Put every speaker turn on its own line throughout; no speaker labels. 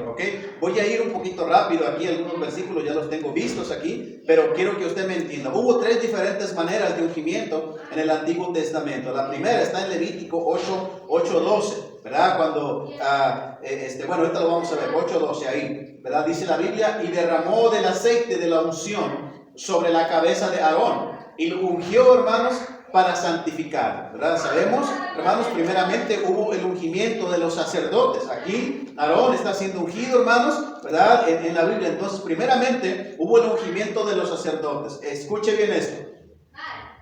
Señor, ¿ok? Voy a ir un poquito rápido aquí, algunos versículos ya los tengo vistos aquí, pero quiero que usted me entienda. Hubo tres diferentes maneras de ungimiento en el Antiguo Testamento. La primera está en Levítico 8:12, ¿verdad? Cuando, bueno, ahorita lo vamos a ver, 8:12 ahí, ¿verdad? Dice la Biblia, y derramó del aceite de la unción sobre la cabeza de Aarón, y lo ungió, hermanos, para santificar, ¿verdad? Sabemos, hermanos, primeramente hubo el ungimiento de los sacerdotes. Aquí Aarón está siendo ungido, hermanos, ¿verdad? En la Biblia. Entonces, primeramente hubo el ungimiento de los sacerdotes. Escuche bien esto.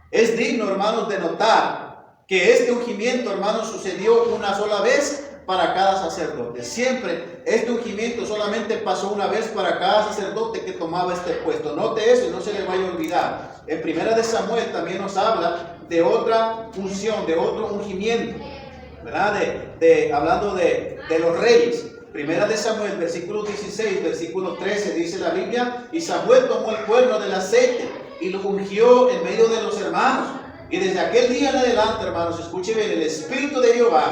Es digno, hermanos, de notar que este ungimiento, hermanos, sucedió una sola vez para cada sacerdote. Siempre este ungimiento solamente pasó una vez para cada sacerdote que tomaba este puesto. Note eso y no se le vaya a olvidar. En Primera de Samuel también nos habla de otra unción, de otro ungimiento, ¿verdad? Hablando de los reyes. Primera de Samuel, versículo 16, versículo 13, dice la Biblia, y Samuel tomó el cuerno del aceite y lo ungió en medio de los hermanos. Y desde aquel día en adelante, hermanos, escuchen bien, el Espíritu de Jehová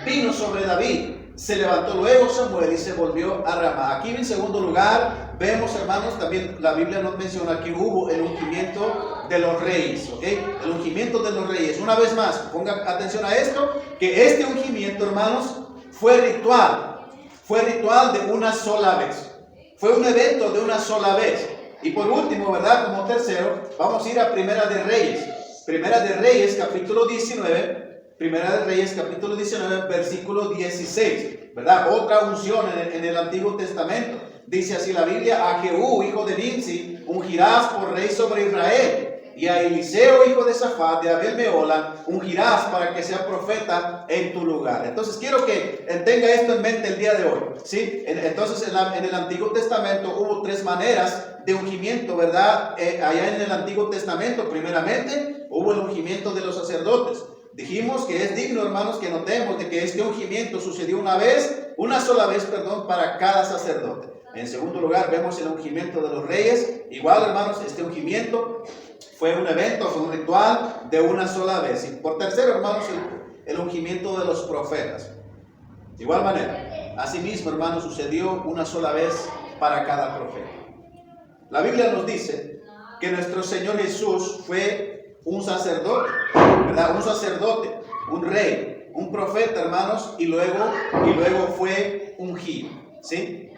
vino sobre David. Se levantó luego Samuel y se volvió a Ramá. Aquí en segundo lugar vemos, hermanos, también la Biblia nos menciona que hubo el ungimiento de los reyes, ¿ok? El ungimiento de los reyes. Una vez más, ponga atención a esto, que este ungimiento, hermanos, fue ritual de una sola vez. Fue un evento de una sola vez. Y por último, ¿verdad? Como tercero, vamos a ir a Primera de Reyes. Primera de Reyes, capítulo 19. Primera de Reyes, capítulo 19, versículo 16, ¿verdad? Otra unción en el Antiguo Testamento. Dice así la Biblia, a Jehú, hijo de Nimsi, ungirás por rey sobre Israel. Y a Eliseo, hijo de Safat, de Abel Mehola, ungirás para que sea profeta en tu lugar. Entonces quiero que tenga esto en mente el día de hoy, ¿sí? Entonces en el Antiguo Testamento hubo tres maneras de ungimiento, ¿verdad? Allá en el Antiguo Testamento, primeramente, hubo el ungimiento de los sacerdotes. Dijimos que es digno, hermanos, que notemos de que este ungimiento sucedió una sola vez, para cada sacerdote. En segundo lugar, vemos el ungimiento de los reyes. Igual, hermanos, este ungimiento fue un evento, fue un ritual de una sola vez. Y por tercero, hermanos, el ungimiento de los profetas. De igual manera, asimismo, hermanos, sucedió una sola vez para cada profeta. La Biblia nos dice que nuestro Señor Jesús fue un sacerdote, ¿verdad? Un sacerdote, un rey, un profeta, hermanos, y luego fue ungido, ¿sí?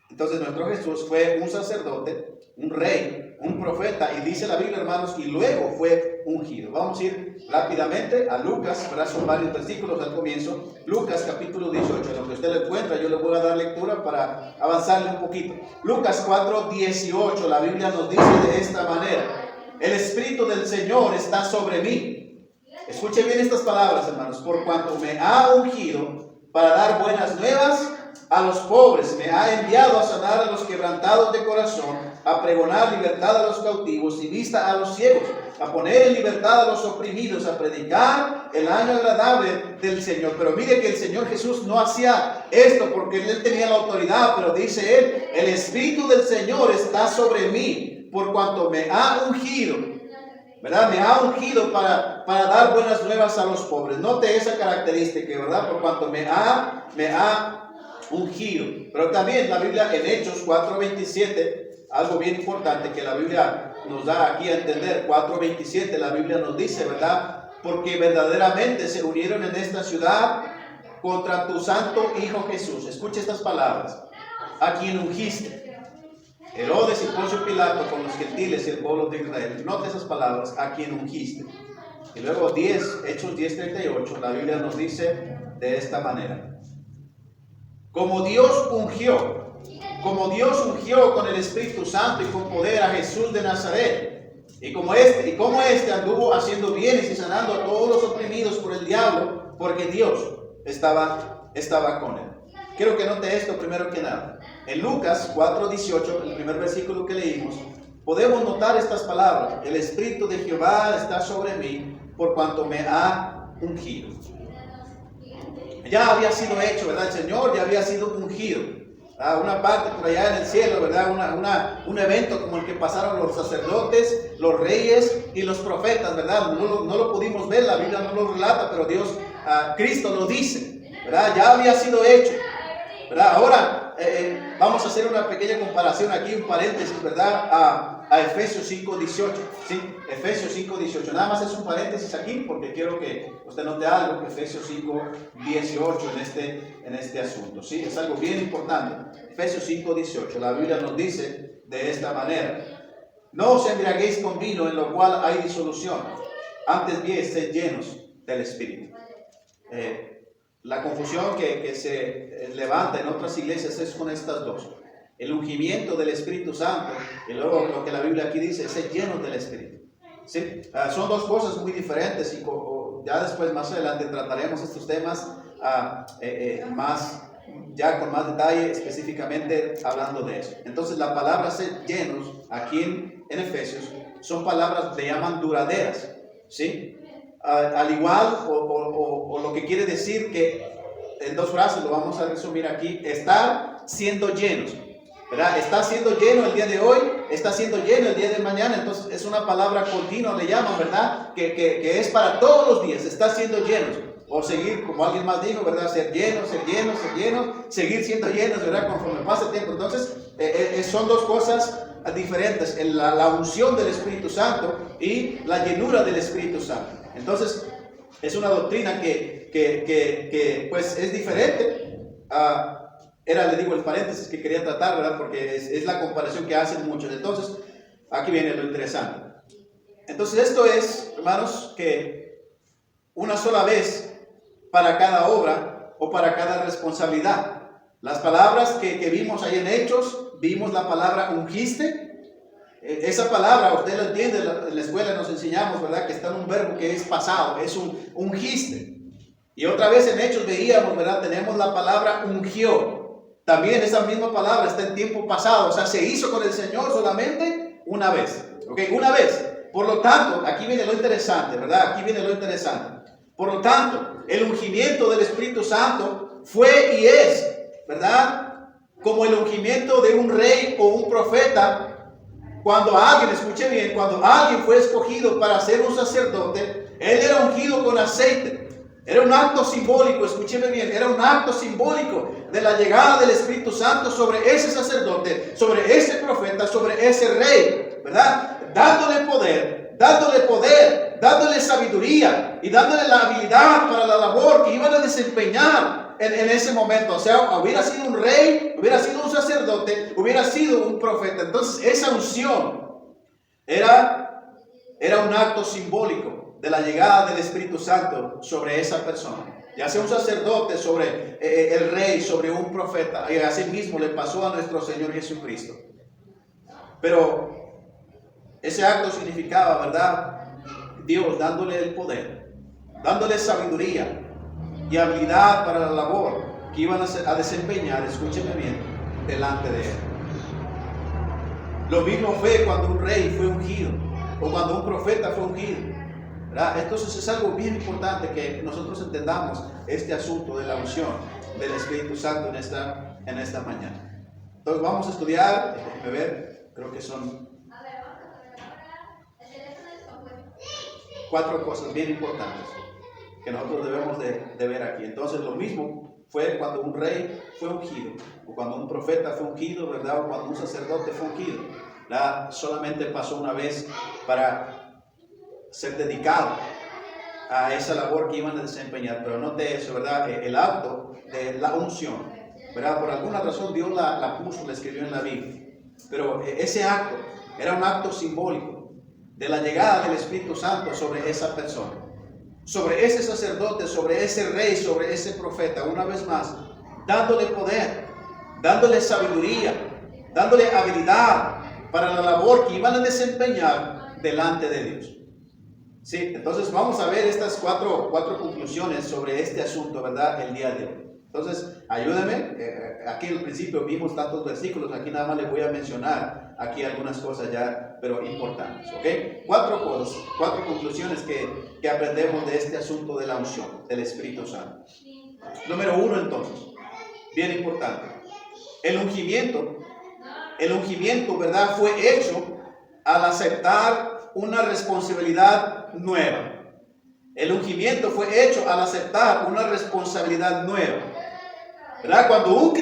Entonces nuestro Jesús fue un sacerdote, un rey, un profeta, y dice la Biblia, hermanos, y luego fue ungido. Vamos a ir rápidamente a Lucas, ¿verdad? Son varios versículos al comienzo. Lucas capítulo 18, en lo que usted lo encuentra, yo le voy a dar lectura para avanzarle un poquito. Lucas 4:18, la Biblia nos dice de esta manera: el Espíritu del Señor está sobre mí. Escuche bien estas palabras, hermanos. Por cuanto me ha ungido para dar buenas nuevas a los pobres, me ha enviado a sanar a los quebrantados de corazón, a pregonar libertad a los cautivos y vista a los ciegos, a poner en libertad a los oprimidos, a predicar el año agradable del Señor. Pero mire que el Señor Jesús no hacía esto porque Él tenía la autoridad, pero dice Él, el Espíritu del Señor está sobre mí, por cuanto me ha ungido, ¿verdad? Me ha ungido para dar buenas nuevas a los pobres. Note esa característica, ¿verdad? Por cuanto me ha ungido. Pero también la Biblia en Hechos 4:27, algo bien importante que la Biblia nos da aquí a entender, 4:27, la Biblia nos dice, ¿verdad? Porque verdaderamente se unieron en esta ciudad contra tu santo Hijo Jesús. Escuche estas palabras: a quien ungiste. Herodes y Poncio Pilato con los gentiles y el pueblo de Israel. Note esas palabras: a quien ungiste. Y luego Hechos 10:38, la Biblia nos dice de esta manera: como Dios ungió con el Espíritu Santo y con poder a Jesús de Nazaret, y como este anduvo haciendo bienes y sanando a todos los oprimidos por el diablo, porque Dios estaba con él. Quiero que note esto primero que nada. En Lucas 4:18, el primer versículo que leímos, podemos notar estas palabras: el Espíritu de Jehová está sobre mí, por cuanto me ha ungido. Ya había sido hecho, ¿verdad? El Señor ya había sido ungido. Una parte por allá en el cielo, ¿verdad? Un evento como el que pasaron los sacerdotes, los reyes y los profetas, ¿verdad? No lo pudimos ver, la Biblia no lo relata, pero Cristo lo dice, ¿verdad? Ya había sido hecho. ¿verdad? Ahora vamos a hacer una pequeña comparación aquí, un paréntesis, ¿verdad? A Efesios 5:18. ¿Sí? Efesios 5:18. Nada más es un paréntesis aquí porque quiero que usted note algo, Efesios 5:18 en este asunto. ¿Sí? Es algo bien importante. Efesios 5:18. La Biblia nos dice de esta manera: no os embriaguéis con vino en lo cual hay disolución, antes bien sed llenos del Espíritu. La confusión que se levanta en otras iglesias es con estas dos: el ungimiento del Espíritu Santo, y luego lo que la Biblia aquí dice es ser llenos del Espíritu. ¿Sí? Son dos cosas muy diferentes, y ya después, más adelante, trataremos estos temas ya con más detalle, específicamente hablando de eso. Entonces, la palabra ser llenos aquí en Efesios son palabras que llaman duraderas, ¿sí? Al igual, o lo que quiere decir que, en dos frases lo vamos a resumir aquí: estar siendo llenos, ¿verdad? Está siendo lleno el día de hoy, está siendo lleno el día de mañana. Entonces es una palabra continua, le llaman, ¿verdad? Que es para todos los días, está siendo llenos. O seguir, como alguien más dijo, ¿verdad? Ser llenos, seguir siendo llenos, ¿verdad? Conforme pasa el tiempo. Entonces son dos cosas diferentes: la unción del Espíritu Santo y la llenura del Espíritu Santo. Entonces es una doctrina que pues es diferente. Le digo el paréntesis que quería tratar, ¿verdad? Porque es la comparación que hacen muchos. Entonces, aquí viene lo interesante. Entonces, esto es, hermanos, que una sola vez para cada obra o para cada responsabilidad. Las palabras que vimos ahí en Hechos, vimos la palabra ungiste. Esa palabra, usted la entiende, en la escuela nos enseñamos, ¿verdad? Que está en un verbo que es pasado, es un ungiste. Y otra vez en Hechos veíamos, ¿verdad? Tenemos la palabra ungió. También esa misma palabra está en tiempo pasado, o sea, se hizo con el Señor solamente una vez, ¿ok? Una vez. Por lo tanto, aquí viene lo interesante, ¿verdad? Aquí viene lo interesante. Por lo tanto, el ungimiento del Espíritu Santo fue y es, ¿verdad? Como el ungimiento de un rey o un profeta. Cuando alguien, escuche bien, cuando alguien fue escogido para ser un sacerdote, él era ungido con aceite. Era un acto simbólico, escúcheme bien, era un acto simbólico de la llegada del Espíritu Santo sobre ese sacerdote, sobre ese profeta, sobre ese rey, ¿verdad? Dándole poder, dándole sabiduría y dándole la habilidad para la labor que iban a desempeñar en ese momento. O sea, hubiera sido un rey, hubiera sido un sacerdote, hubiera sido un profeta. Entonces, esa unción era un acto simbólico de la llegada del Espíritu Santo sobre esa persona, ya sea un sacerdote, sobre el rey, sobre un profeta. Y así mismo le pasó a nuestro Señor Jesucristo. Pero ese acto significaba, ¿verdad? Dios dándole el poder, dándole sabiduría y habilidad para la labor que iban a desempeñar, escúcheme bien, delante de él. Lo mismo fue cuando un rey fue ungido o cuando un profeta fue ungido, ¿verdad? Entonces es algo bien importante que nosotros entendamos este asunto de la unción del Espíritu Santo en esta mañana. Entonces vamos a estudiar, déjenme ver, creo que son 4 cosas bien importantes que nosotros debemos de ver aquí. Entonces lo mismo fue cuando un rey fue ungido, o cuando un profeta fue ungido, ¿verdad? O cuando un sacerdote fue ungido, ¿verdad? Solamente pasó una vez para ser dedicado a esa labor que iban a desempeñar. Pero note eso, ¿verdad? El acto de la unción, ¿verdad? Por alguna razón Dios la puso, la escribió en la Biblia. Pero ese acto era un acto simbólico de la llegada del Espíritu Santo sobre esa persona, sobre ese sacerdote, sobre ese rey, sobre ese profeta. Una vez más, dándole poder, dándole sabiduría, dándole habilidad para la labor que iban a desempeñar delante de Dios. Sí, entonces vamos a ver estas cuatro conclusiones sobre este asunto, ¿verdad? El día de hoy. Entonces, ayúdame. Aquí en el principio vimos tantos versículos, aquí nada más les voy a mencionar aquí algunas cosas ya, pero importantes, ¿ok? 4 cosas, 4 conclusiones que aprendemos de este asunto de la unción del Espíritu Santo. Número 1, entonces, bien importante. El ungimiento, ¿verdad? Fue hecho al aceptar una responsabilidad nueva. El ungimiento fue hecho al aceptar una responsabilidad nueva. ¿verdad? Cuando un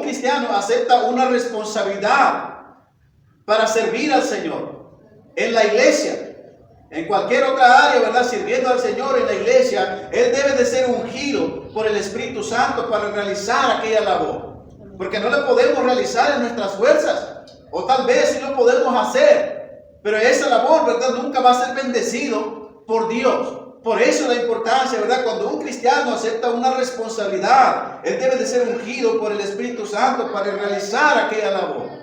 cristiano acepta una responsabilidad para servir al Señor en la iglesia, en cualquier otra área, ¿verdad? Sirviendo al Señor en la iglesia, él debe de ser ungido por el Espíritu Santo para realizar aquella labor. Porque no la podemos realizar en nuestras fuerzas, o tal vez sí lo podemos hacer, pero esa labor, ¿verdad? Nunca va a ser bendecido por Dios. Por eso la importancia, ¿verdad? Cuando un cristiano acepta una responsabilidad, él debe de ser ungido por el Espíritu Santo para realizar aquella labor.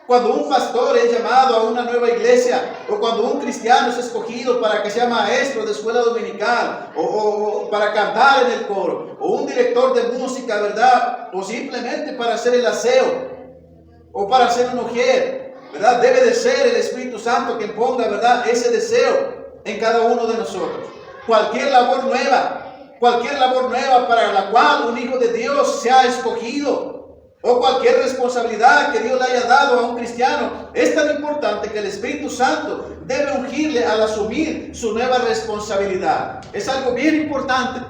Cuando un pastor es llamado a una nueva iglesia, o cuando un cristiano es escogido para que sea maestro de escuela dominical, o para cantar en el coro, o un director de música, ¿verdad? O simplemente para hacer el aseo, o para hacer un mujer, ¿verdad? Debe de ser el Espíritu Santo quien ponga, ¿verdad?, ese deseo en cada uno de nosotros. Cualquier labor nueva para la cual un hijo de Dios se ha escogido, o cualquier responsabilidad que Dios le haya dado a un cristiano, es tan importante que el Espíritu Santo debe ungirle al asumir su nueva responsabilidad. Es algo bien importante,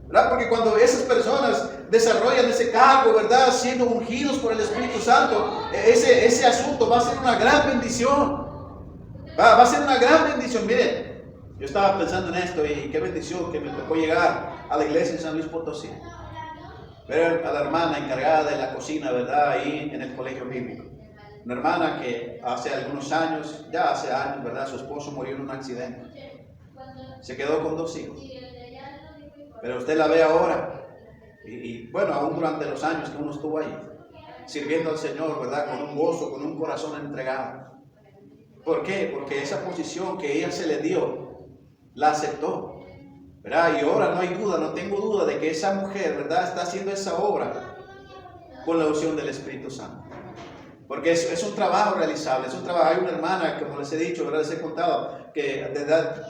¿verdad? Porque cuando esas personas desarrollan ese cargo, ¿verdad?, siendo ungidos por el Espíritu Santo, ese asunto va a ser una gran bendición. Va a ser una gran bendición. Miren, yo estaba pensando en esto y qué bendición que me tocó llegar a la iglesia en San Luis Potosí. Ver a la hermana encargada de la cocina, ¿verdad?, ahí en el colegio bíblico. Una hermana que hace algunos años, ya hace años, ¿verdad?, su esposo murió en un accidente. Se quedó con 2 hijos. Pero usted la ve ahora, y bueno, aún durante los años que uno estuvo ahí, sirviendo al Señor, ¿verdad?, con un gozo, con un corazón entregado. ¿Por qué? Porque esa posición que ella se le dio, la aceptó, ¿verdad? Y ahora no hay duda, no tengo duda de que esa mujer, ¿verdad?, está haciendo esa obra con la unción del Espíritu Santo. Porque es un trabajo realizable, es un trabajo. Hay una hermana, como les he dicho, ¿verdad?, les he contado, que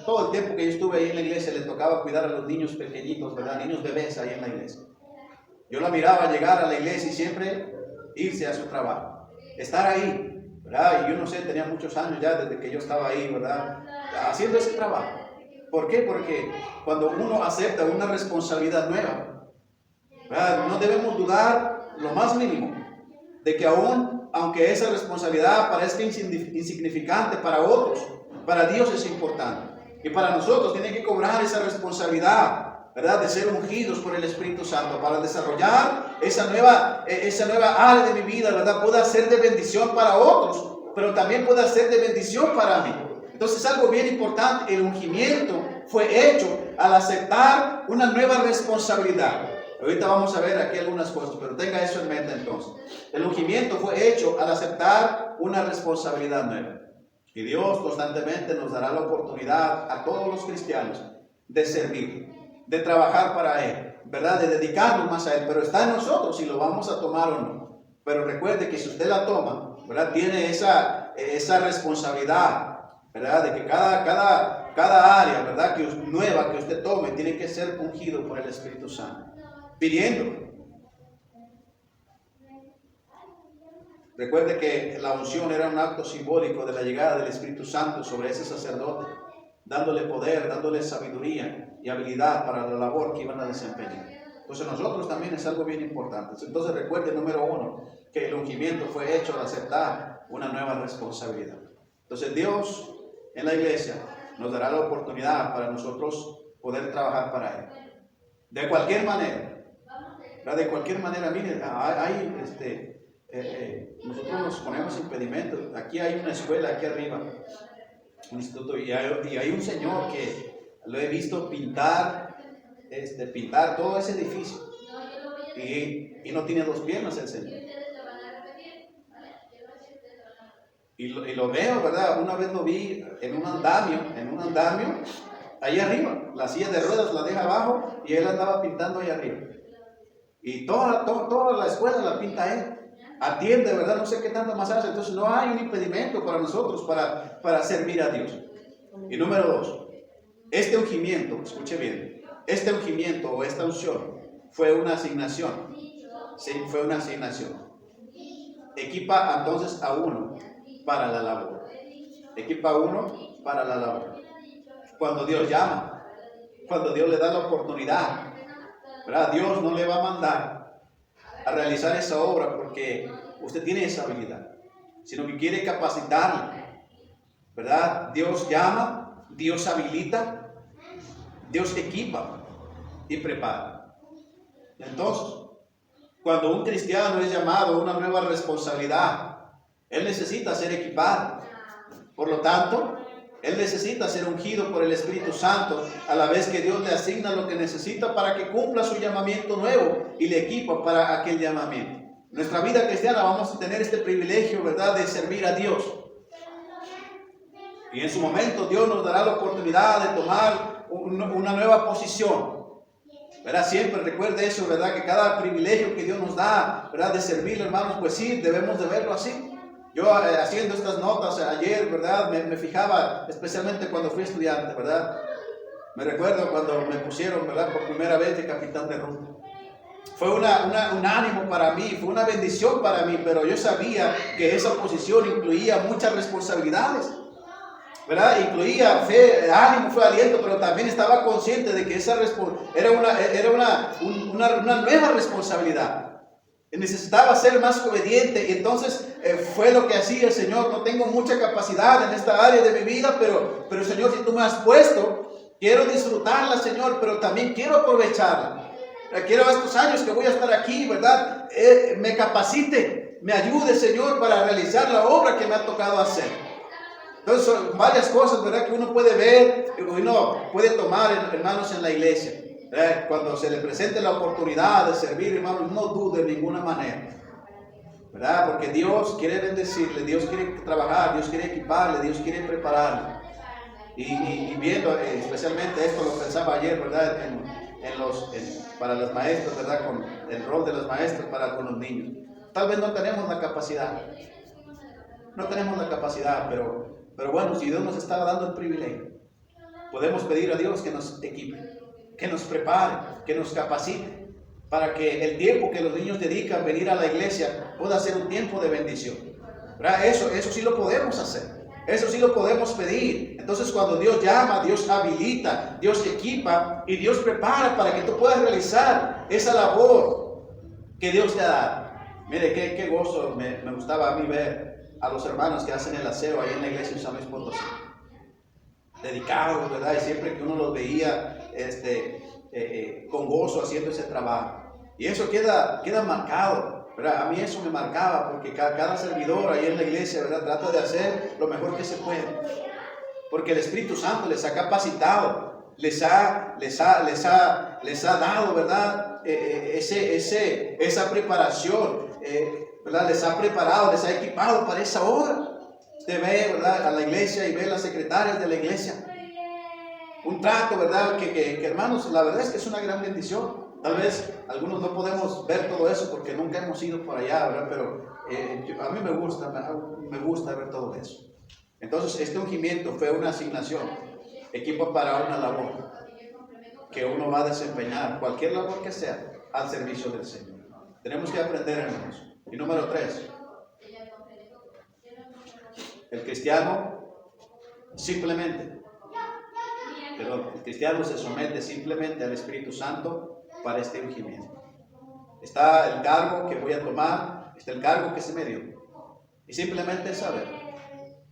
todo el tiempo que yo estuve ahí en la iglesia le tocaba cuidar a los niños pequeñitos, ¿verdad?, niños bebés ahí en la iglesia. Yo la miraba llegar a la iglesia y siempre irse a su trabajo, estar ahí, ¿verdad? Y yo no sé, tenía muchos años ya desde que yo estaba ahí, ¿verdad?, haciendo ese trabajo. ¿Por qué? Porque cuando uno acepta una responsabilidad nueva, ¿verdad?, no debemos dudar lo más mínimo de que aunque esa responsabilidad parezca insignificante para otros, para Dios es importante. Y para nosotros tiene que cobrar esa responsabilidad, ¿verdad?, de ser ungidos por el Espíritu Santo para desarrollar esa nueva área de mi vida, ¿verdad? Pueda ser de bendición para otros, pero también pueda ser de bendición para mí. Entonces, algo bien importante, el ungimiento fue hecho al aceptar una nueva responsabilidad. Ahorita vamos a ver aquí algunas cosas, pero tenga eso en mente entonces. El ungimiento fue hecho al aceptar una responsabilidad nueva. Y Dios constantemente nos dará la oportunidad a todos los cristianos de servir, de trabajar para Él, ¿verdad?, de dedicarnos más a Él, pero está en nosotros si lo vamos a tomar o no. Pero recuerde que si usted la toma, ¿verdad?, tiene esa responsabilidad, ¿verdad?, de que cada área, ¿verdad?, nueva que usted tome tiene que ser ungido por el Espíritu Santo, pidiéndolo. Recuerde que la unción era un acto simbólico de la llegada del Espíritu Santo sobre ese sacerdote, dándole poder, dándole sabiduría y habilidad para la labor que iban a desempeñar. Entonces nosotros también es algo bien importante. Entonces recuerde, número 1, que el ungimiento fue hecho al aceptar una nueva responsabilidad. Entonces Dios en la iglesia nos dará la oportunidad para nosotros poder trabajar para Él. De cualquier manera, ¿verdad? De cualquier manera, miren, nosotros nos ponemos impedimentos. Aquí hay una escuela, aquí arriba, un instituto, y hay un señor que lo he visto pintar todo ese edificio. Y no tiene 2 piernas el señor. Y lo veo, ¿verdad? Una vez lo vi en un andamio, ahí arriba. La silla de ruedas la deja abajo y él andaba pintando ahí arriba. Y toda la escuela la pinta él. Atiende, ¿verdad? No sé qué tanto más hace. Entonces no hay un impedimento para nosotros para servir a Dios. Y número 2, este ungimiento, escuche bien, este ungimiento o esta unción fue una asignación. Sí, fue una asignación. Equipa entonces a uno para la labor. Equipa a uno para la labor. Cuando Dios llama, cuando Dios le da la oportunidad, ¿verdad? Dios no le va a mandar a realizar esa obra porque usted tiene esa habilidad, sino que quiere capacitarle, ¿verdad? Dios llama, Dios habilita, Dios equipa y prepara. Entonces, cuando un cristiano es llamado a una nueva responsabilidad, él necesita ser equipado. Por lo tanto, él necesita ser ungido por el Espíritu Santo, a la vez que Dios le asigna lo que necesita para que cumpla su llamamiento nuevo y le equipa para aquel llamamiento. En nuestra vida cristiana vamos a tener este privilegio, ¿verdad?, de servir a Dios. Y en su momento Dios nos dará la oportunidad de tomar una nueva posición, ¿verdad? Siempre recuerde eso, ¿verdad? Que cada privilegio que Dios nos da, ¿verdad?, de servirle, hermanos, pues sí, debemos de verlo así. Yo haciendo estas notas ayer, ¿verdad?, me fijaba, especialmente cuando fui estudiante, ¿verdad? Me recuerdo cuando me pusieron, ¿verdad?, por primera vez de capitán de ruta. Fue un ánimo para mí, fue una bendición para mí, pero yo sabía que esa posición incluía muchas responsabilidades, ¿verdad? Incluía fe, ánimo, fue aliento, pero también estaba consciente de que esa era una nueva responsabilidad. Necesitaba ser más obediente y entonces fue lo que hacía el Señor. No tengo mucha capacidad en esta área de mi vida, pero Señor, si tú me has puesto, quiero disfrutarla, Señor, pero también quiero aprovecharla. Quiero estos años que voy a estar aquí, ¿verdad? Me capacite, me ayude, Señor, para realizar la obra que me ha tocado hacer. Entonces son varias cosas, ¿verdad?, que uno puede ver, uno puede tomar, hermanos, en la iglesia. Cuando se le presente la oportunidad de servir, hermanos, no dude de ninguna manera, ¿verdad? Porque Dios quiere bendecirle, Dios quiere trabajar, Dios quiere equiparle, Dios quiere prepararle. Y viendo especialmente esto, lo pensaba ayer, ¿verdad?, para los maestros, ¿verdad?, con el rol de los maestros para con los niños. Tal vez no tenemos la capacidad, pero bueno, si Dios nos está dando el privilegio, podemos pedir a Dios que nos equipe, que nos prepare, que nos capacite, para que el tiempo que los niños dedican a venir a la iglesia pueda ser un tiempo de bendición, ¿verdad? Eso sí lo podemos hacer, eso sí lo podemos pedir. Entonces, cuando Dios llama, Dios habilita, Dios equipa y Dios prepara para que tú puedas realizar esa labor que Dios te ha dado. Mire, qué gozo me gustaba a mí ver a los hermanos que hacen el aseo ahí en la iglesia de San Luis Potosí, dedicados, ¿verdad? Y siempre que uno los veía con gozo haciendo ese trabajo. Y eso queda marcado, ¿verdad? A mí eso me marcaba, porque cada servidor ahí en la iglesia, ¿verdad?, trata de hacer lo mejor que se puede. Porque el Espíritu Santo les ha capacitado, les ha dado, ¿verdad?, esa preparación, ¿verdad? Les ha preparado, les ha equipado para esa obra. Usted ve, ¿verdad?, a la iglesia y ve a las secretarias de la iglesia. Un trato, ¿verdad?, que hermanos, la verdad es que es una gran bendición. Tal vez algunos no podemos ver todo eso porque nunca hemos ido por allá, ¿verdad? Pero a mí me gusta ver todo eso. Entonces, este ungimiento fue una asignación, equipo para una labor que uno va a desempeñar, cualquier labor que sea, al servicio del Señor. Tenemos que aprender, hermanos. Y número 3, el cristiano se somete simplemente al Espíritu Santo para este ungimiento. Está el cargo que voy a tomar, está el cargo que se me dio. Y simplemente saber,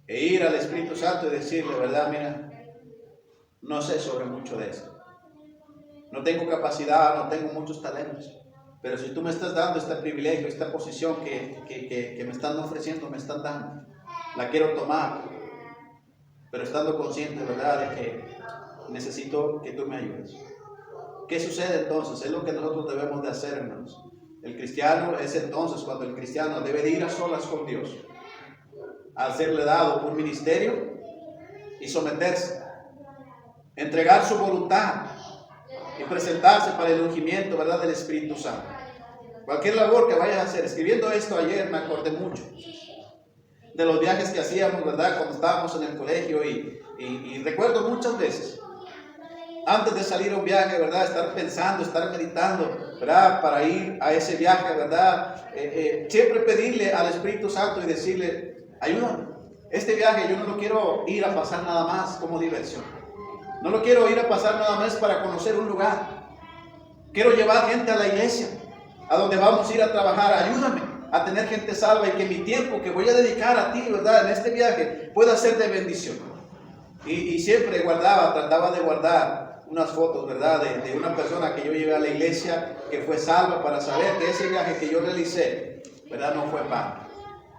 e ir al Espíritu Santo y decirle, ¿verdad? Mira, no sé sobre mucho de esto. No tengo capacidad, no tengo muchos talentos. Pero si tú me estás dando este privilegio, esta posición que me están ofreciendo, me están dando, la quiero tomar. Pero estando consciente, ¿verdad?, de que necesito que tú me ayudes. ¿Qué sucede entonces? Es lo que nosotros debemos de hacer, hermanos. El cristiano es entonces cuando el cristiano debe de ir a solas con Dios, al serle dado un ministerio y someterse, entregar su voluntad y presentarse para el ungimiento, ¿verdad?, del Espíritu Santo. Cualquier labor que vayas a hacer. Escribiendo esto ayer me acordé mucho de los viajes que hacíamos, ¿verdad?, cuando estábamos en el colegio y recuerdo muchas veces, antes de salir a un viaje, ¿verdad?, estar pensando, estar meditando, ¿verdad?, para ir a ese viaje, ¿verdad?, siempre pedirle al Espíritu Santo y decirle, ayúdame, este viaje yo no lo quiero ir a pasar nada más como diversión, no lo quiero ir a pasar nada más para conocer un lugar, Quiero llevar gente a la iglesia, a donde vamos a ir a trabajar. Ayúdame a tener gente salva y que mi tiempo que voy a dedicar a ti, ¿verdad?, en este viaje pueda ser de bendición. Y siempre trataba de guardar unas fotos, ¿verdad?, de una persona que yo llevé a la iglesia, que fue salva, para saber que ese viaje que yo realicé, ¿verdad?, no fue en vano.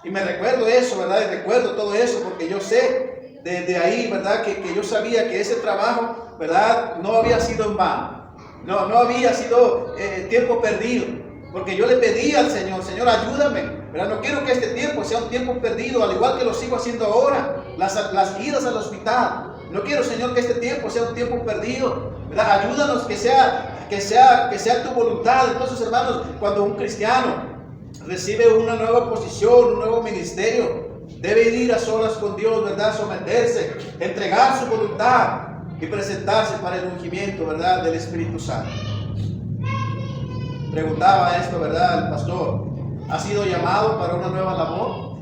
Y me recuerdo eso, ¿verdad?, y recuerdo todo eso porque yo sé desde ahí, ¿verdad?, que yo sabía que ese trabajo, ¿verdad?, no había sido en vano. No había sido tiempo perdido, porque yo le pedí al Señor, Señor, ayúdame, ¿verdad? No quiero que este tiempo sea un tiempo perdido, al igual que lo sigo haciendo ahora, las idas al hospital. No quiero, Señor, que este tiempo sea un tiempo perdido, ¿verdad? Ayúdanos que sea tu voluntad. Entonces, hermanos, cuando un cristiano recibe una nueva posición, un nuevo ministerio, debe ir a solas con Dios, ¿verdad? Someterse, entregar su voluntad y presentarse para el ungimiento, ¿verdad?, del Espíritu Santo. Preguntaba esto, ¿verdad?, el pastor: ¿ha sido llamado para una nueva labor?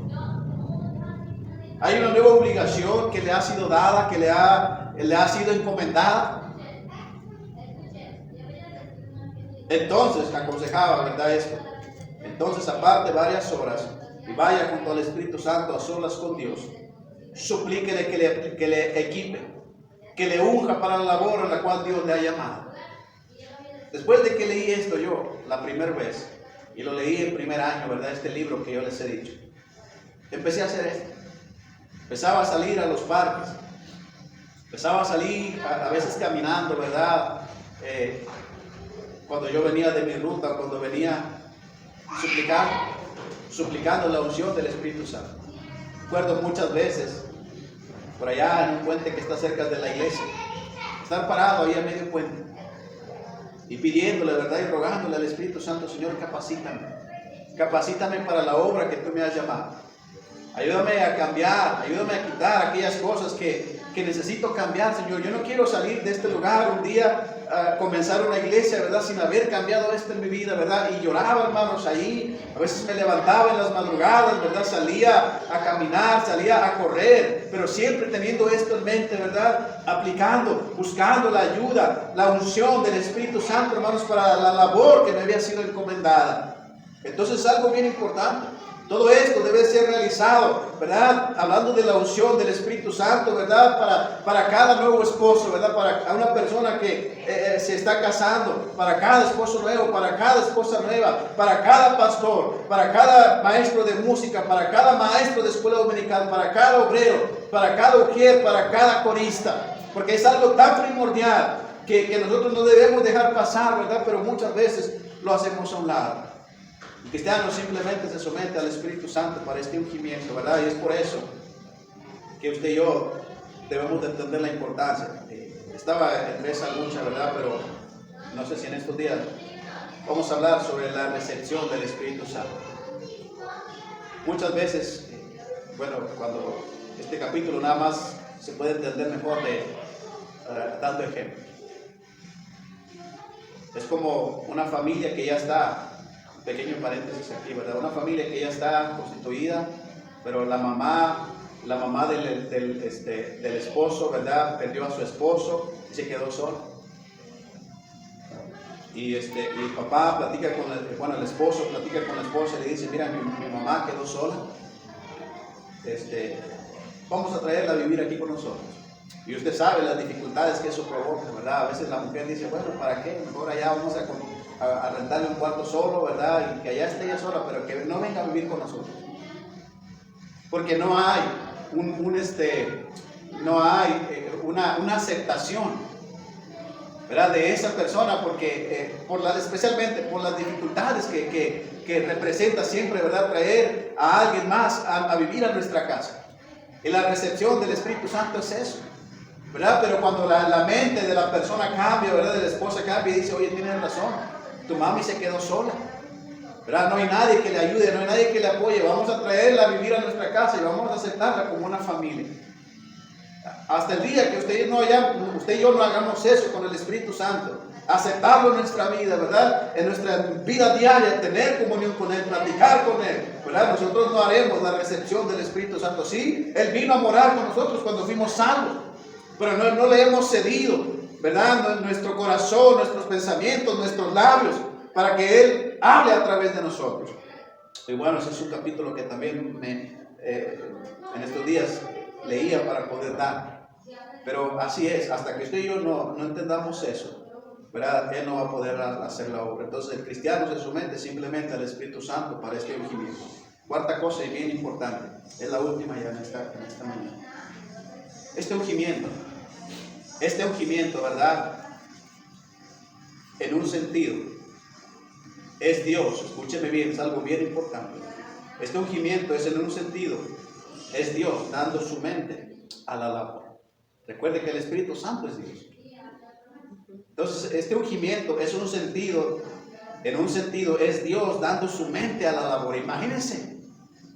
¿Hay una nueva obligación que le ha sido dada, que le ha sido encomendada? Entonces, aconsejaba, ¿verdad?, esto. Entonces, aparte varias horas y vaya junto al Espíritu Santo a solas con Dios. Suplíquele que le equipe, que le unja para la labor a la cual Dios le ha llamado. Después de que leí esto yo la primera vez, y lo leí el primer año, ¿verdad?, este libro que yo les he dicho, empecé a hacer esto. Empezaba a salir a los parques, empezaba a salir a veces caminando, ¿verdad?, cuando yo venía de mi ruta, cuando venía suplicando la unción del Espíritu Santo. Recuerdo muchas veces por allá en un puente que está cerca de la iglesia, estar parado ahí a medio puente y pidiéndole, ¿verdad?, y rogándole al Espíritu Santo: Señor, capacítame para la obra que tú me has llamado. Ayúdame a cambiar, ayúdame a quitar aquellas cosas que necesito cambiar, Señor. Yo no quiero salir de este lugar un día a comenzar una iglesia, ¿verdad?, sin haber cambiado esto en mi vida, ¿verdad? Y lloraba, hermanos, ahí. A veces me levantaba en las madrugadas, ¿verdad? Salía a caminar, salía a correr, pero siempre teniendo esto en mente, ¿verdad? Aplicando, buscando la ayuda, la unción del Espíritu Santo, hermanos, para la labor que me había sido encomendada. Entonces es algo bien importante. Todo esto debe ser realizado, ¿verdad?, hablando de la unción del Espíritu Santo, ¿verdad?, para cada nuevo esposo, ¿verdad?, para una persona que se está casando, para cada esposo nuevo, para cada esposa nueva, para cada pastor, para cada maestro de música, para cada maestro de escuela dominical, para cada obrero, para cada ujier, para cada corista, porque es algo tan primordial que nosotros no debemos dejar pasar, ¿verdad?, pero muchas veces lo hacemos a un lado. El cristiano simplemente se somete al Espíritu Santo para este ungimiento, ¿verdad? Y es por eso que usted y yo debemos de entender la importancia. Estaba en esa lucha, ¿verdad? Pero no sé si en estos días vamos a hablar sobre la recepción del Espíritu Santo. Muchas veces, cuando este capítulo nada más se puede entender mejor dando ejemplos. Es como una familia que ya está, pequeño paréntesis aquí, ¿verdad? Una familia que ya está constituida, pero la mamá del esposo, ¿verdad?, perdió a su esposo y se quedó sola. Y el papá platica el esposo platica con la esposa y le dice: mira, mi mamá quedó sola, vamos a traerla a vivir aquí con nosotros. Y usted sabe las dificultades que eso provoca, ¿verdad? A veces la mujer dice: bueno, ¿para qué? Mejor allá vamos a rentarle un cuarto solo, ¿verdad? Y que allá esté ella sola, pero que no venga a vivir con nosotros. Porque no hay una aceptación, ¿verdad?, de esa persona, porque especialmente por las dificultades que representa siempre, ¿verdad?, traer a alguien más a vivir a nuestra casa. Y la recepción del Espíritu Santo es eso, ¿verdad? Pero cuando la mente de la persona cambia, ¿verdad?, de la esposa cambia y dice: oye, tienes razón, tu mami se quedó sola, ¿verdad? No hay nadie que le ayude, no hay nadie que le apoye. Vamos a traerla a vivir a nuestra casa y vamos a aceptarla como una familia. Hasta el día que usted y yo no hagamos eso con el Espíritu Santo, aceptarlo en nuestra vida, ¿verdad?, en nuestra vida diaria, tener comunión con Él, platicar con Él, ¿verdad?, nosotros no haremos la recepción del Espíritu Santo. Sí, Él vino a morar con nosotros cuando fuimos salvos, pero no le hemos cedido ¿verdad? Nuestro corazón, nuestros pensamientos, nuestros labios, para que Él hable a través de nosotros. Y bueno, ese es un capítulo que también en estos días leía para poder dar. Pero así es, hasta que usted y yo no entendamos eso, ¿verdad? Él no va a poder hacer la obra. Entonces el cristiano se somete simplemente al Espíritu Santo para este ungimiento. Cuarta cosa y bien importante, es la última ya en esta mañana. Este ungimiento, ¿verdad? En un sentido, es Dios, escúcheme bien, es algo bien importante. Este ungimiento es en un sentido, es Dios dando su mente a la labor. Recuerde que el Espíritu Santo es Dios. Entonces, este ungimiento es un sentido, en un sentido es Dios dando su mente a la labor. Imagínense,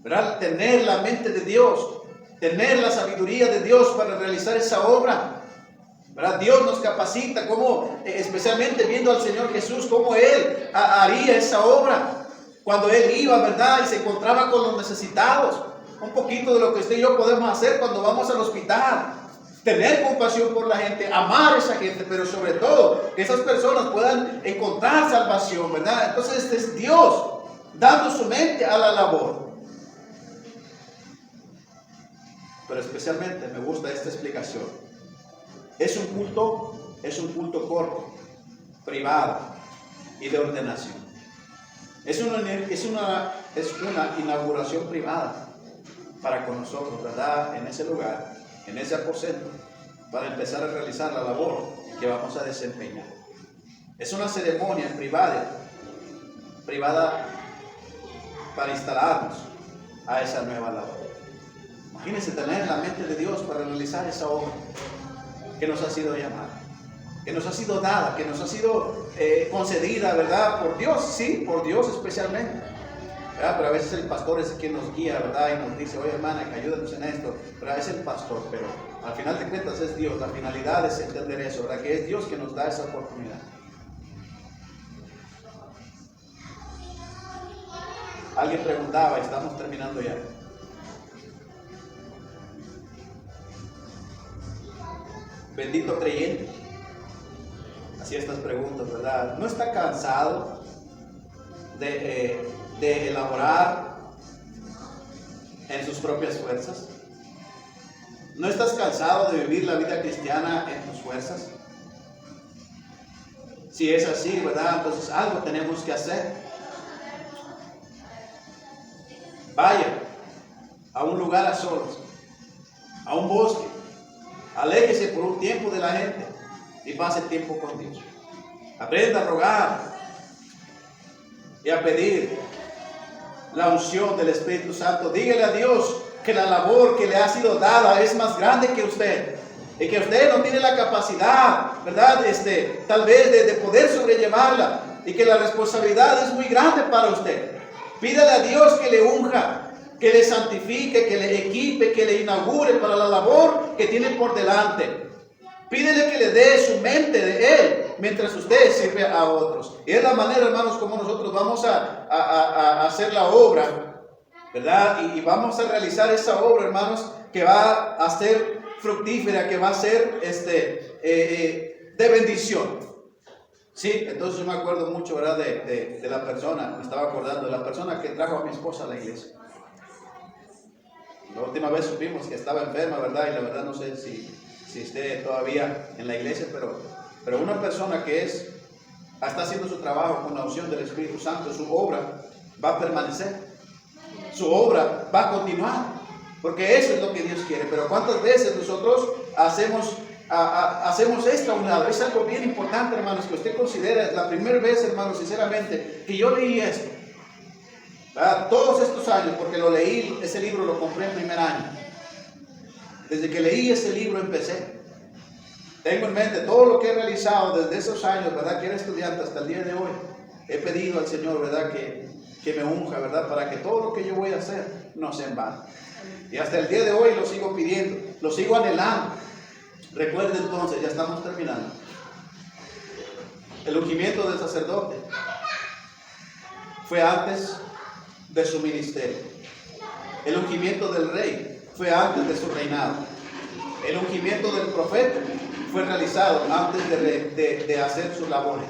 ¿verdad? Tener la mente de Dios, tener la sabiduría de Dios para realizar esa obra, ¿verdad? Dios nos capacita, como especialmente viendo al Señor Jesús, cómo Él haría esa obra cuando Él iba, ¿verdad? Y se encontraba con los necesitados. Un poquito de lo que usted y yo podemos hacer cuando vamos al hospital. Tener compasión por la gente, amar a esa gente, pero sobre todo que esas personas puedan encontrar salvación, ¿verdad? Entonces este es Dios dando su mente a la labor. Pero especialmente me gusta esta explicación. Es un culto corto, privado y de ordenación. Es una inauguración privada para con nosotros, ¿verdad? En ese lugar, en ese aposento, para empezar a realizar la labor que vamos a desempeñar. Es una ceremonia privada para instalarnos a esa nueva labor. Imagínense tener la mente de Dios para realizar esa obra que nos ha sido llamada, que nos ha sido dada, que nos ha sido concedida, ¿verdad? Por Dios, sí, por Dios especialmente, ¿verdad? Pero a veces el pastor es quien nos guía, ¿verdad? Y nos dice, oye hermana, que ayúdanos en esto, ¿verdad? Es el pastor, pero al final de cuentas es Dios. La finalidad es entender eso, ¿verdad? Que es Dios que nos da esa oportunidad. Alguien preguntaba, estamos terminando ya. Bendito creyente, hacía estas preguntas, ¿verdad? ¿No está cansado de elaborar en sus propias fuerzas? ¿No estás cansado de vivir la vida cristiana en tus fuerzas? Si es así, ¿verdad? Entonces algo tenemos que hacer. Vaya a un lugar a solas, a un bosque. Aléjese por un tiempo de la gente y pase tiempo con Dios. Aprenda a rogar y a pedir la unción del Espíritu Santo. Dígale a Dios que la labor que le ha sido dada es más grande que usted y que usted no tiene la capacidad, ¿verdad? Tal vez de poder sobrellevarla, y que la responsabilidad es muy grande para usted. Pídale a Dios que le unja, que le santifique, que le equipe, que le inaugure para la labor que tiene por delante. Pídele que le dé su mente de Él mientras usted sirve a otros. Y es la manera, hermanos, como nosotros vamos a hacer la obra, ¿verdad? Y vamos a realizar esa obra, hermanos, que va a ser fructífera, que va a ser de bendición. Sí, entonces yo me acuerdo mucho, ¿verdad? De la persona, me estaba acordando de la persona que trajo a mi esposa a la iglesia. La última vez supimos que estaba enferma, ¿verdad? Y la verdad no sé si esté todavía en la iglesia, pero una persona que está haciendo su trabajo con la unción del Espíritu Santo, su obra va a permanecer, su obra va a continuar, porque eso es lo que Dios quiere. Pero ¿cuántas veces nosotros hacemos esto a un lado? Es algo bien importante, hermanos, que usted considera. La primera vez, hermanos, sinceramente, que yo leí esto, ¿verdad? Todos estos años, porque lo leí, ese libro lo compré en primer año. Desde que leí ese libro empecé. Tengo en mente todo lo que he realizado desde esos años, ¿verdad? Que era estudiante hasta el día de hoy. He pedido al Señor, ¿verdad? Que me unja, ¿verdad? Para que todo lo que yo voy a hacer no sea en vano. Y hasta el día de hoy lo sigo pidiendo, lo sigo anhelando. Recuerde entonces, ya estamos terminando. El ungimiento del sacerdote fue antes de su ministerio. El ungimiento del rey fue antes de su reinado. El ungimiento del profeta fue realizado antes de hacer su labor.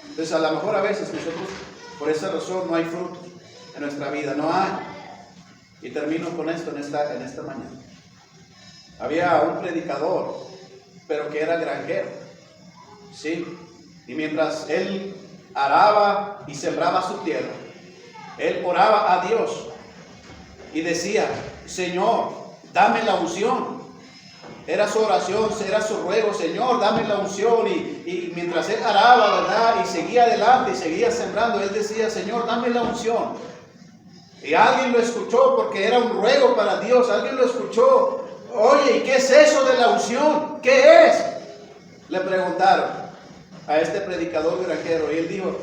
Entonces, a lo mejor a veces nosotros, por esa razón, no hay frutos en nuestra vida, no hay. Y termino con esto en esta mañana. Había un predicador, pero que era granjero, ¿sí? Y mientras él araba y sembraba su tierra, él oraba a Dios y decía: Señor, dame la unción. Era su oración, era su ruego: Señor, dame la unción. Y mientras él araba, ¿verdad?, y seguía adelante y seguía sembrando, él decía: Señor, dame la unción. Y alguien lo escuchó, porque era un ruego para Dios. Alguien lo escuchó: oye, ¿y qué es eso de la unción? ¿Qué es? Le preguntaron a este predicador granjero y él dijo: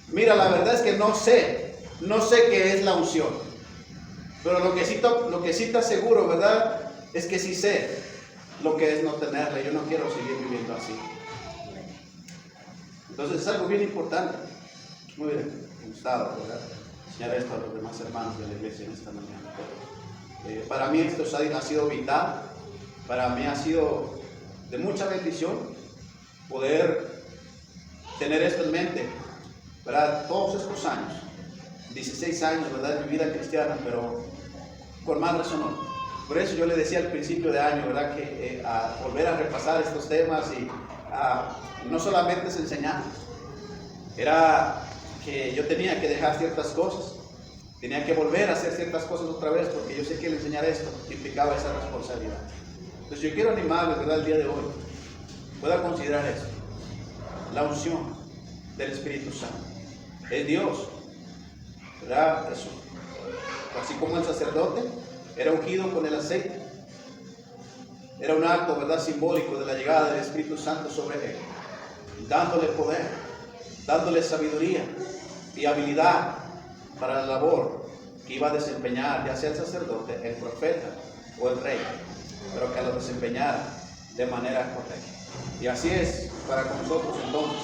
mira, la verdad es que no sé qué es la unción, pero lo que sí te aseguro, ¿verdad?, es que sí sé lo que es no tenerla. Yo no quiero seguir viviendo así. Entonces es algo bien importante. Muy bien, me gustaba, ¿verdad?, enseñar esto a los demás hermanos de la iglesia en esta mañana. Para mí esto ha sido vital. Para mí ha sido de mucha bendición poder tener esto en mente, ¿verdad? Todos estos años, 16 años, ¿verdad?, de mi vida cristiana, pero con más razón hoy. Por eso yo le decía al principio de año, ¿verdad?, que a volver a repasar estos temas y no solamente es enseñar, era que yo tenía que dejar ciertas cosas, tenía que volver a hacer ciertas cosas otra vez, porque yo sé que el enseñar esto implicaba esa responsabilidad. Entonces yo quiero animarles, ¿verdad?, el día de hoy, pueda considerar esto: la unción del Espíritu Santo. Es Dios, ¿verdad? Eso. Así como el sacerdote era ungido con el aceite, era un acto, ¿verdad?, simbólico de la llegada del Espíritu Santo sobre él, dándole poder, dándole sabiduría y habilidad para la labor que iba a desempeñar, ya sea el sacerdote, el profeta o el rey, pero que lo desempeñara de manera correcta. Y así es para con nosotros entonces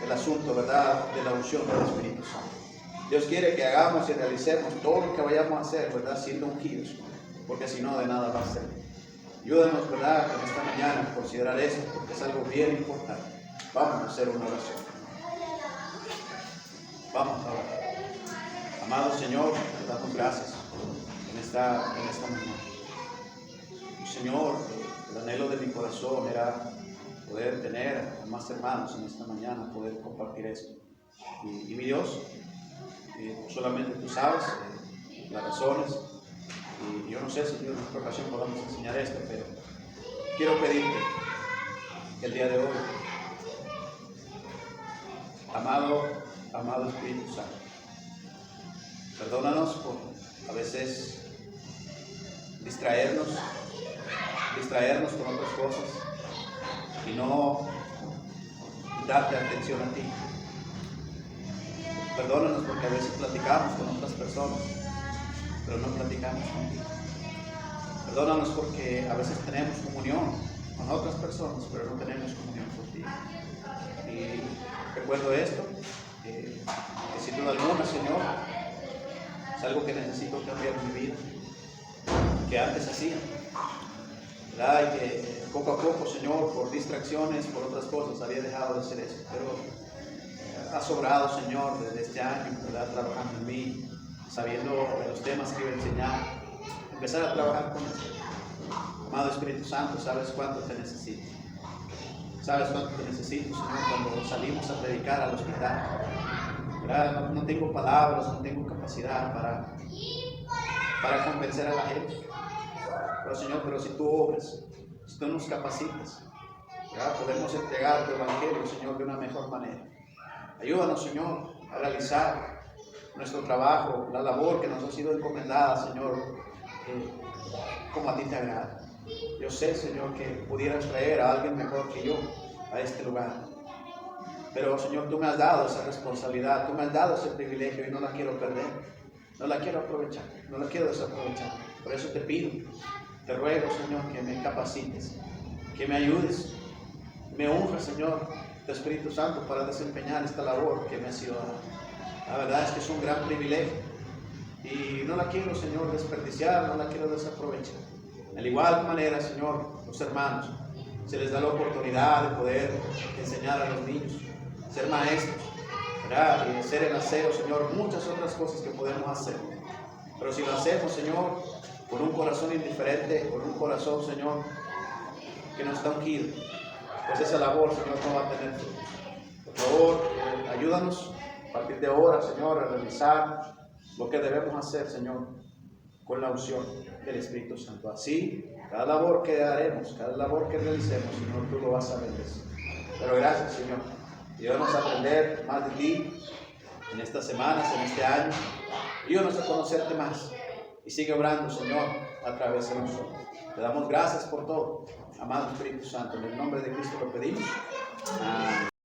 el asunto, ¿verdad?, de la unción del Espíritu Santo. Dios quiere que hagamos y realicemos todo lo que vayamos a hacer, ¿verdad?, siendo ungidos, porque si no, de nada va a servir. Ayúdanos, ¿verdad?, en esta mañana a considerar esto, porque es algo bien importante. Vamos a hacer una oración. Vamos a orar. Amado Señor, te damos gracias en esta mañana. Señor, el anhelo de mi corazón era poder tener a más hermanos en esta mañana, poder compartir esto. Y mi Dios, solamente tú sabes las razones, y yo no sé si en esta ocasión podamos enseñar esto, pero quiero pedirte el día de hoy, amado Espíritu Santo, perdónanos por a veces distraernos con otras cosas y no darte atención a ti. Perdónanos porque a veces platicamos con otras personas, pero no platicamos contigo. Perdónanos porque a veces tenemos comunión con otras personas, pero no tenemos comunión contigo. Y recuerdo esto, que sin duda alguna, Señor, es algo que necesito cambiar en mi vida, que antes hacía, ¿verdad? Y que poco a poco, Señor, por distracciones, por otras cosas, había dejado de hacer eso. Pero ha sobrado, Señor, desde este año, ¿verdad?, trabajando en mí, sabiendo de los temas que iba a enseñar, empezar a trabajar con esto. Amado Espíritu Santo, sabes cuánto te necesito. Sabes cuánto te necesito, Señor, cuando salimos a predicar al hospital. ¿Verdad? No tengo palabras, no tengo capacidad para convencer a la gente. Pero, Señor, si tú obras, si tú nos capacitas, ¿verdad?, podemos entregar tu evangelio, Señor, de una mejor manera. Ayúdanos, Señor, a realizar nuestro trabajo, la labor que nos ha sido encomendada, Señor, como a ti te agrada. Yo sé, Señor, que pudieras traer a alguien mejor que yo a este lugar. Pero, Señor, tú me has dado esa responsabilidad, tú me has dado ese privilegio y no la quiero perder, no la quiero aprovechar, no la quiero desaprovechar. Por eso te pido, te ruego, Señor, que me capacites, que me ayudes, me honra, Señor, tu Espíritu Santo para desempeñar esta labor que me ha sido dada. La verdad es que es un gran privilegio y no la quiero, Señor, desperdiciar, no la quiero desaprovechar. De igual manera, Señor, los los hermanos. Se les da la oportunidad de poder enseñar a los niños, ser maestros, ¿verdad? Y hacer el aseo, Señor, muchas otras cosas que podemos hacer. Pero si lo hacemos, Señor, con un corazón indiferente, con un corazón, Señor, que no está ungido, pues esa labor, Señor, no va a tener frutos. Por favor, ayúdanos a partir de ahora, Señor, a realizar lo que debemos hacer, Señor, con la unción del Espíritu Santo. Así, cada labor que haremos, cada labor que realicemos, Señor, tú lo vas a bendecir. Pero gracias, Señor. Ayúdanos a aprender más de ti en estas semanas, en este año. Ayúdanos a conocerte más. Y sigue obrando, Señor, a través de nosotros. Te damos gracias por todo. Amado Espíritu Santo, en el nombre de Cristo lo pedimos. Amén.